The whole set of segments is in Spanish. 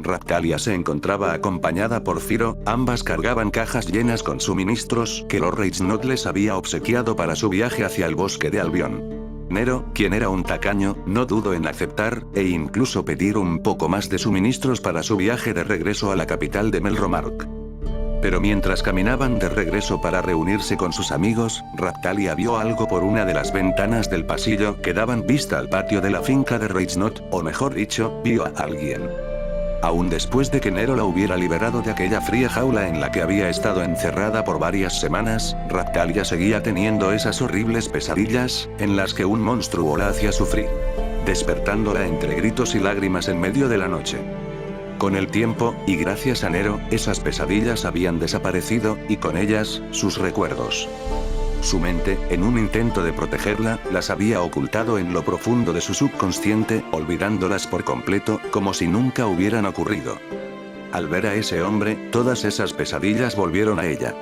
Raptalia se encontraba acompañada por Firo, ambas cargaban cajas llenas con suministros que Lord Reichnot les había obsequiado para su viaje hacia el bosque de Albion. Nero, quien era un tacaño, no dudó en aceptar, e incluso pedir un poco más de suministros para su viaje de regreso a la capital de Melromark. Pero mientras caminaban de regreso para reunirse con sus amigos, Raptalia vio algo por una de las ventanas del pasillo que daban vista al patio de la finca de Reichnot, o mejor dicho, vio a alguien. Aún después de que Nero la hubiera liberado de aquella fría jaula en la que había estado encerrada por varias semanas, Raptalia seguía teniendo esas horribles pesadillas, en las que un monstruo la hacía sufrir, despertándola entre gritos y lágrimas en medio de la noche. Con el tiempo, y gracias a Nero, esas pesadillas habían desaparecido, y con ellas, sus recuerdos. Su mente, en un intento de protegerla, las había ocultado en lo profundo de su subconsciente, olvidándolas por completo, como si nunca hubieran ocurrido. Al ver a ese hombre, todas esas pesadillas volvieron a ella.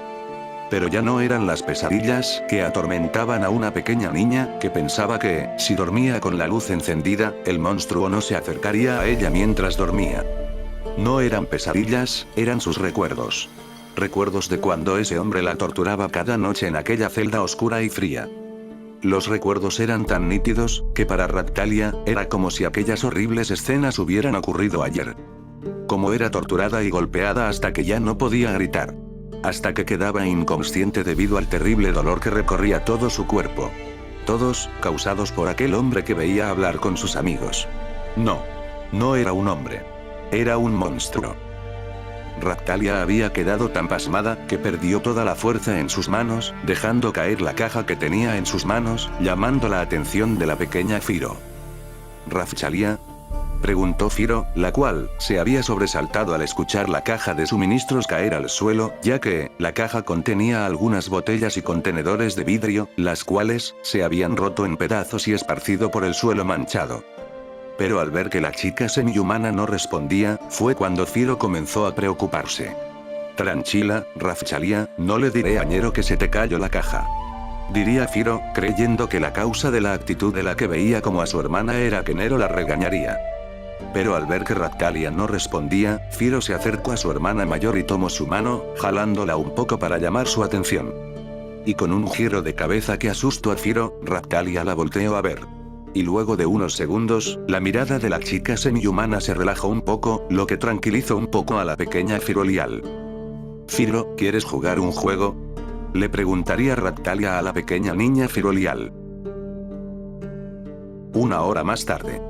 Pero ya no eran las pesadillas que atormentaban a una pequeña niña, que pensaba que, si dormía con la luz encendida, el monstruo no se acercaría a ella mientras dormía. No eran pesadillas, eran sus recuerdos. Recuerdos de cuando ese hombre la torturaba cada noche en aquella celda oscura y fría. Los recuerdos eran tan nítidos, que para Raptalia, era como si aquellas horribles escenas hubieran ocurrido ayer. Como era torturada y golpeada hasta que ya no podía gritar. Hasta que quedaba inconsciente debido al terrible dolor que recorría todo su cuerpo. Todos, causados por aquel hombre que veía hablar con sus amigos. No era un hombre. Era un monstruo. Raptalia había quedado tan pasmada, que perdió toda la fuerza en sus manos, dejando caer la caja que tenía en sus manos, llamando la atención de la pequeña Firo. ¿Raptalia?, preguntó Firo, la cual, se había sobresaltado al escuchar la caja de suministros caer al suelo, ya que, la caja contenía algunas botellas y contenedores de vidrio, las cuales, se habían roto en pedazos y esparcido por el suelo manchado. Pero al ver que la chica semihumana no respondía, fue cuando Firo comenzó a preocuparse. Tranquila, Raptalia, no le diré a Nero que se te cayó la caja. Diría Firo, creyendo que la causa de la actitud de la que veía como a su hermana era que Nero la regañaría. Pero al ver que Raptalia no respondía, Firo se acercó a su hermana mayor y tomó su mano, jalándola un poco para llamar su atención. Y con un giro de cabeza que asustó a Firo, Raptalia la volteó a ver. Y luego de unos segundos, la mirada de la chica semihumana se relajó un poco, lo que tranquilizó un poco a la pequeña Firolial. «Firo, ¿quieres jugar un juego?», le preguntaría Raptalia a la pequeña niña Firolial. Una hora más tarde.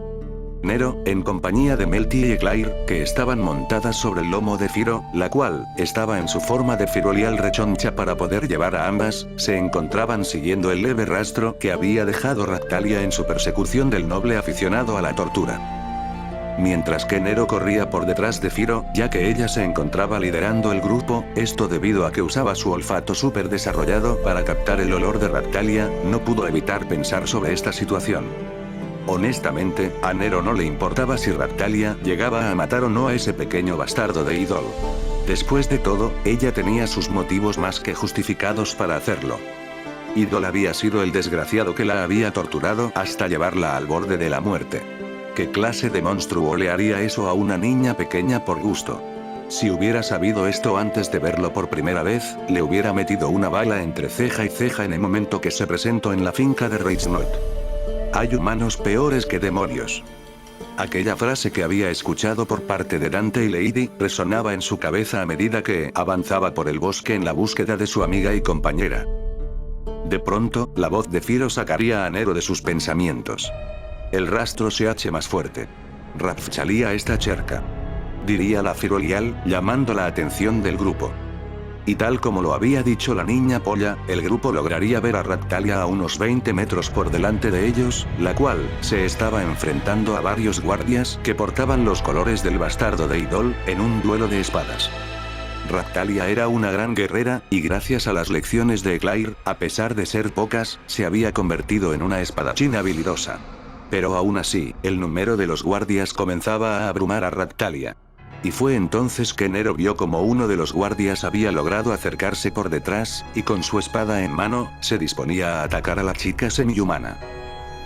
Nero, en compañía de Melty y Claire, que estaban montadas sobre el lomo de Firo, la cual, estaba en su forma de Firolial rechoncha para poder llevar a ambas, se encontraban siguiendo el leve rastro que había dejado Raptalia en su persecución del noble aficionado a la tortura. Mientras que Nero corría por detrás de Firo, ya que ella se encontraba liderando el grupo, esto debido a que usaba su olfato súper desarrollado para captar el olor de Raptalia, no pudo evitar pensar sobre esta situación. Honestamente, a Nero no le importaba si Raptalia llegaba a matar o no a ese pequeño bastardo de Idol. Después de todo, ella tenía sus motivos más que justificados para hacerlo. Idol había sido el desgraciado que la había torturado hasta llevarla al borde de la muerte. ¿Qué clase de monstruo le haría eso a una niña pequeña por gusto? Si hubiera sabido esto antes de verlo por primera vez, le hubiera metido una bala entre ceja y ceja en el momento que se presentó en la finca de Reichnot. Hay humanos peores que demonios. Aquella frase que había escuchado por parte de Dante y Lady, resonaba en su cabeza a medida que avanzaba por el bosque en la búsqueda de su amiga y compañera. De pronto, la voz de Firo sacaría a Nero de sus pensamientos. El rastro se hace más fuerte. Raptalia está cerca, diría la Firolial, llamando la atención del grupo. Y tal como lo había dicho la niña polla, el grupo lograría ver a Raptalia a unos 20 metros por delante de ellos, la cual, se estaba enfrentando a varios guardias que portaban los colores del bastardo de Idol, en un duelo de espadas. Raptalia era una gran guerrera, y gracias a las lecciones de Claire, a pesar de ser pocas, se había convertido en una espadachina habilidosa. Pero aún así, el número de los guardias comenzaba a abrumar a Raptalia. Y fue entonces que Nero vio como uno de los guardias había logrado acercarse por detrás, y con su espada en mano, se disponía a atacar a la chica semihumana.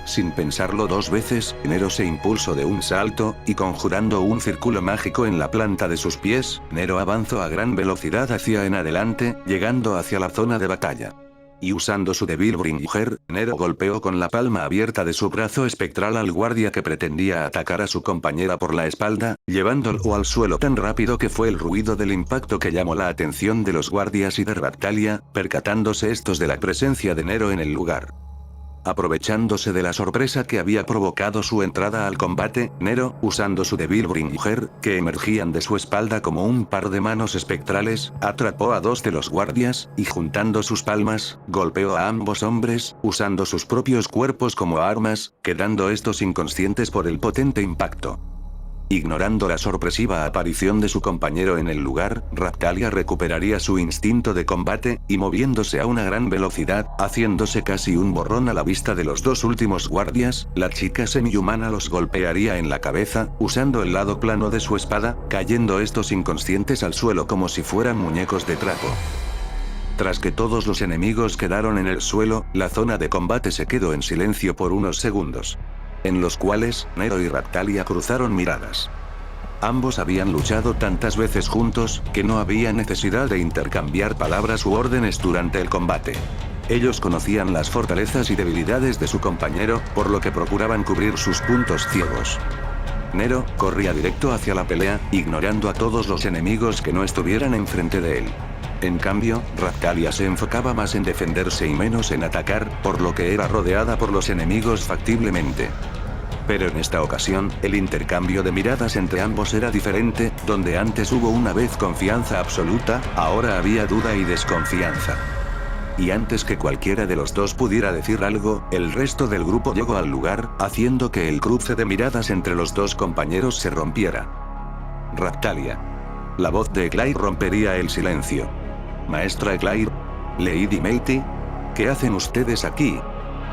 Sin pensarlo dos veces, Nero se impulsó de un salto, y conjurando un círculo mágico en la planta de sus pies, Nero avanzó a gran velocidad hacia en adelante, llegando hacia la zona de batalla. Y usando su débil Bringer, Nero golpeó con la palma abierta de su brazo espectral al guardia que pretendía atacar a su compañera por la espalda, llevándolo al suelo tan rápido que fue el ruido del impacto que llamó la atención de los guardias y de Raktalia, percatándose estos de la presencia de Nero en el lugar. Aprovechándose de la sorpresa que había provocado su entrada al combate, Nero, usando su débil Bringer, que emergían de su espalda como un par de manos espectrales, atrapó a dos de los guardias, y juntando sus palmas, golpeó a ambos hombres, usando sus propios cuerpos como armas, quedando estos inconscientes por el potente impacto. Ignorando la sorpresiva aparición de su compañero en el lugar, Raktalia recuperaría su instinto de combate, y moviéndose a una gran velocidad, haciéndose casi un borrón a la vista de los dos últimos guardias, la chica semihumana los golpearía en la cabeza, usando el lado plano de su espada, cayendo estos inconscientes al suelo como si fueran muñecos de trapo. Tras que todos los enemigos quedaron en el suelo, la zona de combate se quedó en silencio por unos segundos, en los cuales Nero y Raktalia cruzaron miradas. Ambos habían luchado tantas veces juntos, que no había necesidad de intercambiar palabras u órdenes durante el combate. Ellos conocían las fortalezas y debilidades de su compañero, por lo que procuraban cubrir sus puntos ciegos. Nero corría directo hacia la pelea, ignorando a todos los enemigos que no estuvieran enfrente de él. En cambio, Raktalia se enfocaba más en defenderse y menos en atacar, por lo que era rodeada por los enemigos factiblemente. Pero en esta ocasión, el intercambio de miradas entre ambos era diferente, donde antes hubo una vez confianza absoluta, ahora había duda y desconfianza. Y antes que cualquiera de los dos pudiera decir algo, el resto del grupo llegó al lugar, haciendo que el cruce de miradas entre los dos compañeros se rompiera. Raktalia. La voz de Eclair rompería el silencio. Maestra Eclair. Lady Meiti. ¿Qué hacen ustedes aquí?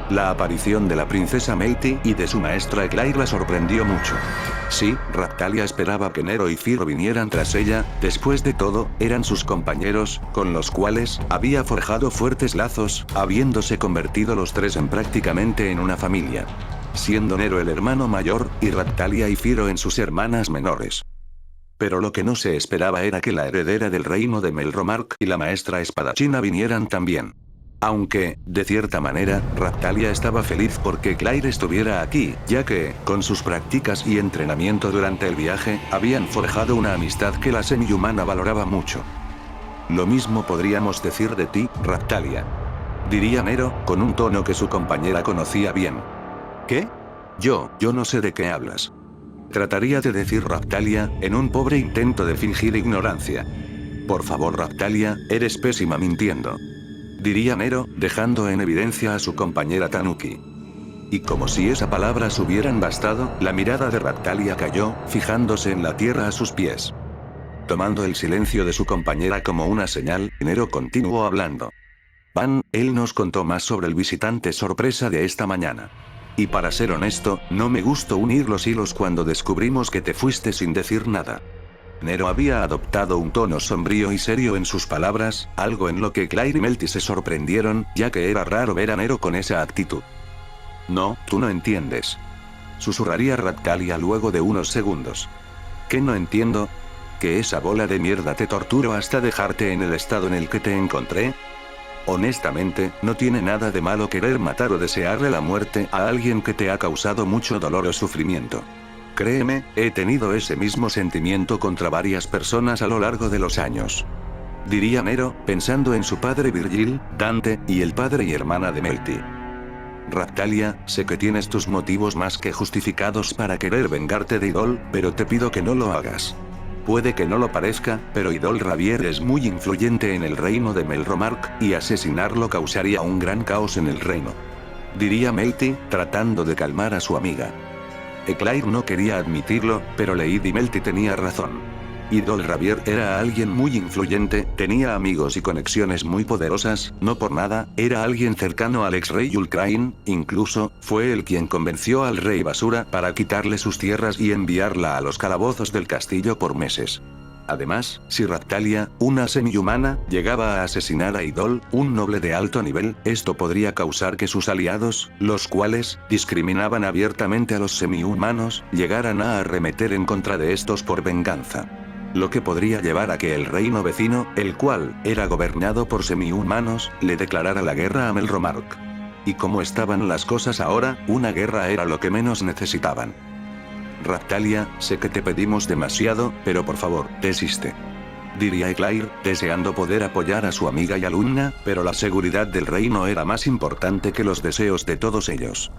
La aparición de la princesa Meiti y de su maestra Eclair la sorprendió mucho. Sí, Raktalia esperaba que Nero y Firo vinieran tras ella, después de todo, eran sus compañeros, con los cuales había forjado fuertes lazos, habiéndose convertido los tres prácticamente en una familia. Siendo Nero el hermano mayor, y Raktalia y Firo en sus hermanas menores. Pero lo que no se esperaba era que la heredera del reino de Melromark y la maestra espadachina vinieran también. Aunque, de cierta manera, Raktalia estaba feliz porque Eclair estuviera aquí, ya que, con sus prácticas y entrenamiento durante el viaje, habían forjado una amistad que la semihumana valoraba mucho. Lo mismo podríamos decir de ti, Raktalia. Diría Nero, con un tono que su compañera conocía bien. ¿Qué? Yo no sé de qué hablas. Trataría de decir Raktalia, en un pobre intento de fingir ignorancia. Por favor Raktalia, eres pésima mintiendo. Diría Nero, dejando en evidencia a su compañera Tanuki. Y como si esa palabras hubieran bastado, la mirada de Raktalia cayó, fijándose en la tierra a sus pies. Tomando el silencio de su compañera como una señal, Nero continuó hablando. Él nos contó más sobre el visitante sorpresa de esta mañana. Y para ser honesto, no me gustó unir los hilos cuando descubrimos que te fuiste sin decir nada. Nero había adoptado un tono sombrío y serio en sus palabras, algo en lo que Eclair y Melty se sorprendieron, ya que era raro ver a Nero con esa actitud. No, tú no entiendes. Susurraría Raktalia luego de unos segundos. ¿Qué no entiendo? ¿Que esa bola de mierda te torturó hasta dejarte en el estado en el que te encontré? Honestamente, no tiene nada de malo querer matar o desearle la muerte a alguien que te ha causado mucho dolor o sufrimiento. Créeme, he tenido ese mismo sentimiento contra varias personas a lo largo de los años. Diría Nero, pensando en su padre Virgil, Dante, y el padre y hermana de Melty. Raktalia, sé que tienes tus motivos más que justificados para querer vengarte de Idol, pero te pido que no lo hagas. Puede que no lo parezca, pero Idol Rabier es muy influyente en el reino de Melromark, y asesinarlo causaría un gran caos en el reino. Diría Melty, tratando de calmar a su amiga. Eclair no quería admitirlo, pero Lady Melty tenía razón. Idol Rabier era alguien muy influyente, tenía amigos y conexiones muy poderosas, no por nada, era alguien cercano al ex-rey Yulkrain, incluso, fue él quien convenció al rey Basura para quitarle sus tierras y enviarla a los calabozos del castillo por meses. Además, si Raptalia, una semi-humana, llegaba a asesinar a Idol, un noble de alto nivel, esto podría causar que sus aliados, los cuales discriminaban abiertamente a los semi-humanos, llegaran a arremeter en contra de estos por venganza. Lo que podría llevar a que el reino vecino, el cual era gobernado por semi-humanos, le declarara la guerra a Melromarc. Y como estaban las cosas ahora, una guerra era lo que menos necesitaban. Raptalia, sé que te pedimos demasiado, pero por favor, desiste. Diría Eclair, deseando poder apoyar a su amiga y alumna, pero la seguridad del reino era más importante que los deseos de todos ellos.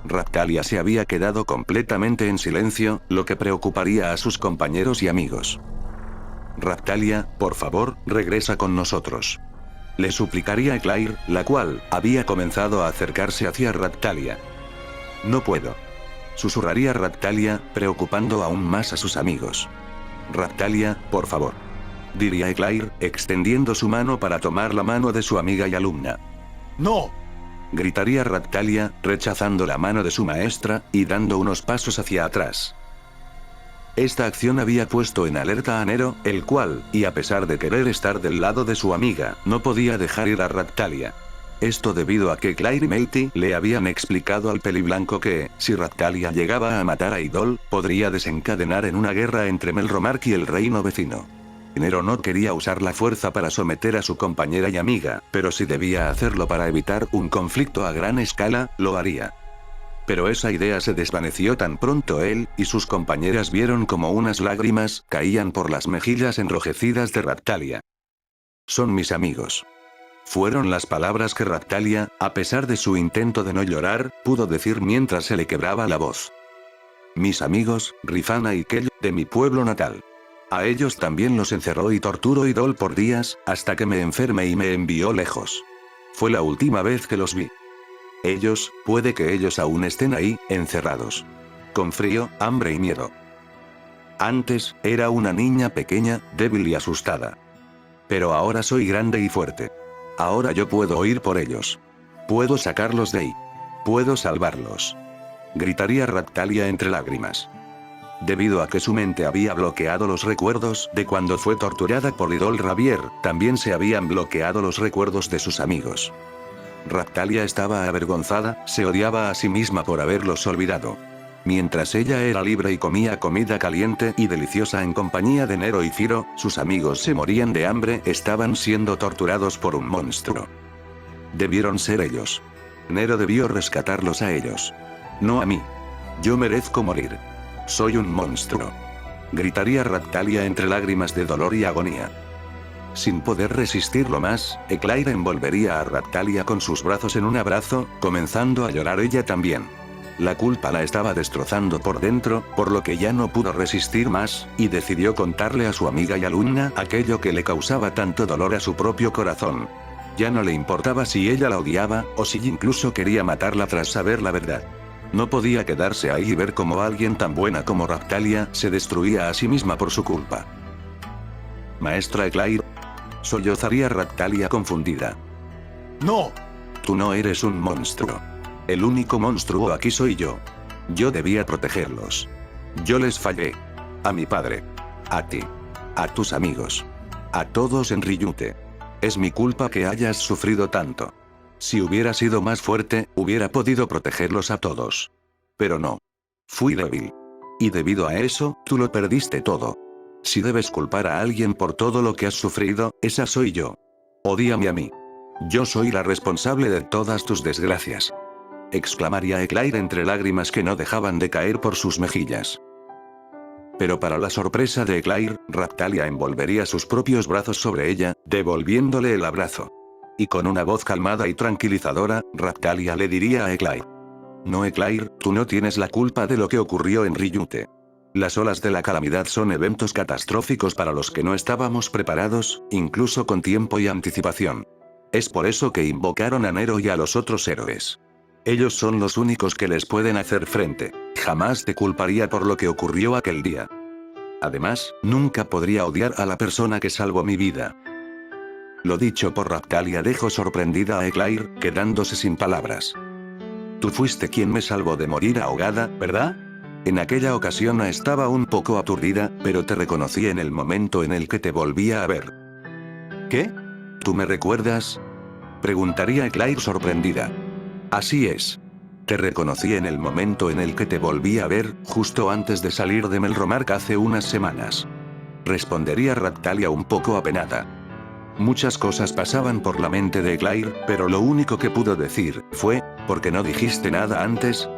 Raptalia se había quedado completamente en silencio, lo que preocuparía a sus compañeros y amigos. Raptalia, por favor, regresa con nosotros. Le suplicaría Eclair, la cual había comenzado a acercarse hacia Raptalia. No puedo. Susurraría Raptalia, preocupando aún más a sus amigos. Raptalia, por favor. Diría Eclair, extendiendo su mano para tomar la mano de su amiga y alumna. ¡No! Gritaría Raptalia, rechazando la mano de su maestra, y dando unos pasos hacia atrás. Esta acción había puesto en alerta a Nero, el cual, y a pesar de querer estar del lado de su amiga, no podía dejar ir a Raptalia. Esto debido a que Eclair y Matey le habían explicado al peliblanco que, si Raptalia llegaba a matar a Idol, podría desencadenar en una guerra entre Melromarc y el reino vecino. Nero no quería usar la fuerza para someter a su compañera y amiga, pero si debía hacerlo para evitar un conflicto a gran escala, lo haría. Pero esa idea se desvaneció tan pronto él y sus compañeras vieron como unas lágrimas caían por las mejillas enrojecidas de Raptalia. Son mis amigos. Fueron las palabras que Raptalia, a pesar de su intento de no llorar, pudo decir mientras se le quebraba la voz. Mis amigos, Rifana y Kell, de mi pueblo natal. A ellos también los encerró y torturó Idol por días, hasta que me enfermé y me envió lejos. Fue la última vez que los vi. Ellos, puede que ellos aún estén ahí, encerrados. Con frío, hambre y miedo. Antes, era una niña pequeña, débil y asustada. Pero ahora soy grande y fuerte. Ahora yo puedo ir por ellos. Puedo sacarlos de ahí. Puedo salvarlos. Gritaría Raptalia entre lágrimas. Debido a que su mente había bloqueado los recuerdos de cuando fue torturada por Idol Rabier, también se habían bloqueado los recuerdos de sus amigos. Raptalia estaba avergonzada, se odiaba a sí misma por haberlos olvidado. Mientras ella era libre y comía comida caliente y deliciosa en compañía de Nero y Firo, sus amigos se morían de hambre, estaban siendo torturados por un monstruo. Debieron ser ellos. Nero debió rescatarlos a ellos. No a mí. Yo merezco morir. Soy un monstruo. Gritaría Raptalia entre lágrimas de dolor y agonía. Sin poder resistirlo más, Eclair envolvería a Raptalia con sus brazos en un abrazo, comenzando a llorar ella también. La culpa la estaba destrozando por dentro, por lo que ya no pudo resistir más, y decidió contarle a su amiga y alumna aquello que le causaba tanto dolor a su propio corazón. Ya no le importaba si ella la odiaba, o si incluso quería matarla tras saber la verdad. No podía quedarse ahí y ver cómo alguien tan buena como Raptalia se destruía a sí misma por su culpa. Maestra Eclair. Sollozaría Raptalia confundida. ¡No! Tú no eres un monstruo. El único monstruo aquí soy yo. Yo debía protegerlos. Yo les fallé. A mi padre. A ti. A tus amigos. A todos en Ryute. Es mi culpa que hayas sufrido tanto. Si hubiera sido más fuerte, hubiera podido protegerlos a todos. Pero no. Fui débil. Y debido a eso, tú lo perdiste todo. Si debes culpar a alguien por todo lo que has sufrido, esa soy yo. Odíame a mí. Yo soy la responsable de todas tus desgracias. Exclamaría Eclair entre lágrimas que no dejaban de caer por sus mejillas. Pero para la sorpresa de Eclair, Raptalia envolvería sus propios brazos sobre ella, devolviéndole el abrazo. Y con una voz calmada y tranquilizadora, Raptalia le diría a Eclair. No Eclair, tú no tienes la culpa de lo que ocurrió en Ryute. Las olas de la calamidad son eventos catastróficos para los que no estábamos preparados, incluso con tiempo y anticipación. Es por eso que invocaron a Nero y a los otros héroes. Ellos son los únicos que les pueden hacer frente. Jamás te culparía por lo que ocurrió aquel día. Además, nunca podría odiar a la persona que salvó mi vida. Lo dicho por Raptalia dejó sorprendida a Eclair, quedándose sin palabras. Tú fuiste quien me salvó de morir ahogada, ¿verdad? En aquella ocasión estaba un poco aturdida, pero te reconocí en el momento en el que te volvía a ver. ¿Qué? ¿Tú me recuerdas? Preguntaría Claire sorprendida. Así es. Te reconocí en el momento en el que te volví a ver, justo antes de salir de Melromark hace unas semanas. Respondería Ractalia un poco apenada. Muchas cosas pasaban por la mente de Claire, pero lo único que pudo decir fue, ¿por qué no dijiste nada antes?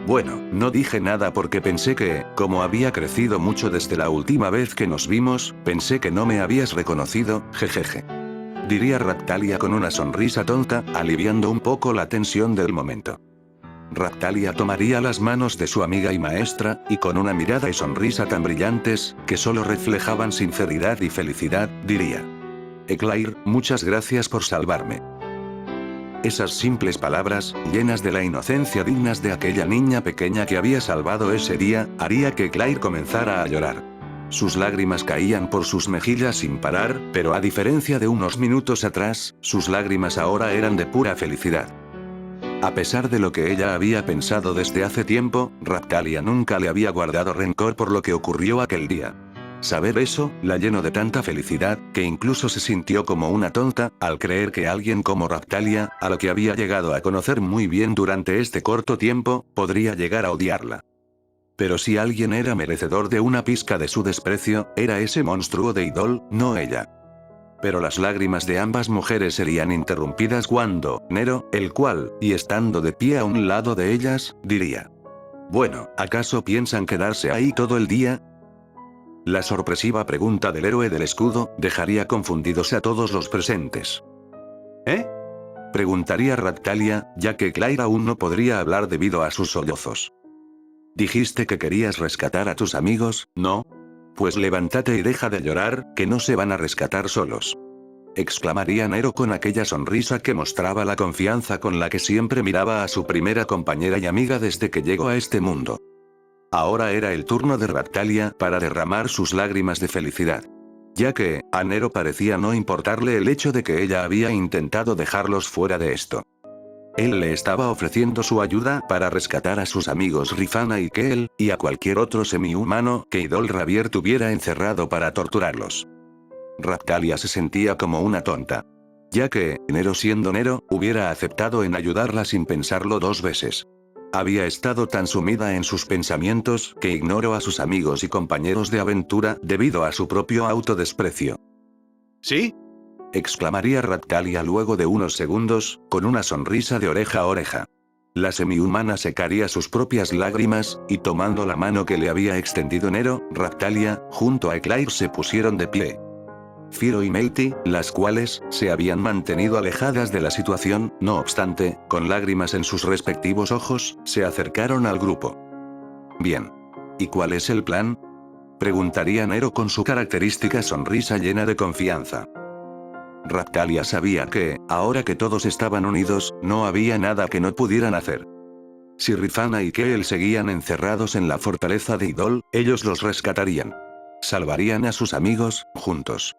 Bueno, no dije nada porque pensé que, como había crecido mucho desde la última vez que nos vimos, pensé que no me habías reconocido, jejeje. Diría Ractalia con una sonrisa tonta, aliviando un poco la tensión del momento. Ractalia tomaría las manos de su amiga y maestra, y con una mirada y sonrisa tan brillantes, que solo reflejaban sinceridad y felicidad, diría: Claire, muchas gracias por salvarme. Esas simples palabras, llenas de la inocencia dignas de aquella niña pequeña que había salvado ese día, haría que Claire comenzara a llorar. Sus lágrimas caían por sus mejillas sin parar, pero a diferencia de unos minutos atrás, sus lágrimas ahora eran de pura felicidad. A pesar de lo que ella había pensado desde hace tiempo, Ractalia nunca le había guardado rencor por lo que ocurrió aquel día. Saber eso, la llenó de tanta felicidad, que incluso se sintió como una tonta, al creer que alguien como Ractalia, a la que había llegado a conocer muy bien durante este corto tiempo, podría llegar a odiarla. Pero si alguien era merecedor de una pizca de su desprecio, era ese monstruo de Idol, no ella. Pero las lágrimas de ambas mujeres serían interrumpidas cuando, Nero, el cual, y estando de pie a un lado de ellas, diría: Bueno, ¿acaso piensan quedarse ahí todo el día? La sorpresiva pregunta del héroe del escudo, dejaría confundidos a todos los presentes. ¿Eh? Preguntaría Ractalia, ya que Claire aún no podría hablar debido a sus sollozos. Dijiste que querías rescatar a tus amigos, ¿no? Pues levántate y deja de llorar, que no se van a rescatar solos. Exclamaría Nero con aquella sonrisa que mostraba la confianza con la que siempre miraba a su primera compañera y amiga desde que llegó a este mundo. Ahora era el turno de Ractalia para derramar sus lágrimas de felicidad. Ya que, a Nero parecía no importarle el hecho de que ella había intentado dejarlos fuera de esto. Él le estaba ofreciendo su ayuda para rescatar a sus amigos Rifana y Kel, y a cualquier otro semi-humano que Idol Ravier tuviera encerrado para torturarlos. Ractalia se sentía como una tonta. Ya que, Nero siendo Nero, hubiera aceptado en ayudarla sin pensarlo dos veces. Había estado tan sumida en sus pensamientos que ignoró a sus amigos y compañeros de aventura debido a su propio autodesprecio. ¿Sí? Exclamaría Ractalia luego de unos segundos, con una sonrisa de oreja a oreja. La semihumana secaría sus propias lágrimas, y tomando la mano que le había extendido Nero, Ractalia, junto a Claire se pusieron de pie. Firo y Meiti, las cuales, se habían mantenido alejadas de la situación, no obstante, con lágrimas en sus respectivos ojos, se acercaron al grupo. Bien. ¿Y cuál es el plan? Preguntaría Nero con su característica sonrisa llena de confianza. Ractalia sabía que, ahora que todos estaban unidos, no había nada que no pudieran hacer. Si Rifana y Kel seguían encerrados en la fortaleza de Idol, ellos los rescatarían. Salvarían a sus amigos, juntos.